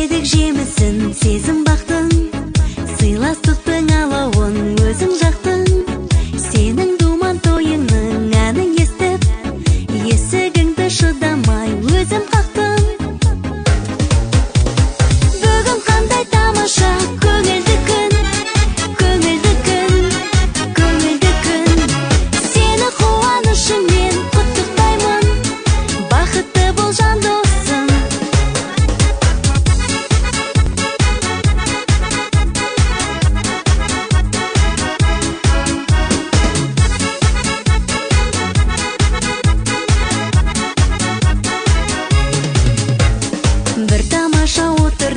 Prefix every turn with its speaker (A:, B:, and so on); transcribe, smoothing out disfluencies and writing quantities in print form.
A: жедік жемісін, сезім бақтың, сыйластықтың алауын өзің жақтың. Сенің думан тойыңның әнін естіп, есігіңді шыдамай өзім қақтым. Бүгін қандай тамаша, көңілді күн, көңілді күн, көңілді күн. Сені қуанышыңмен құттықтаймын, бақытты бол жан досым. Бір тамаша отыр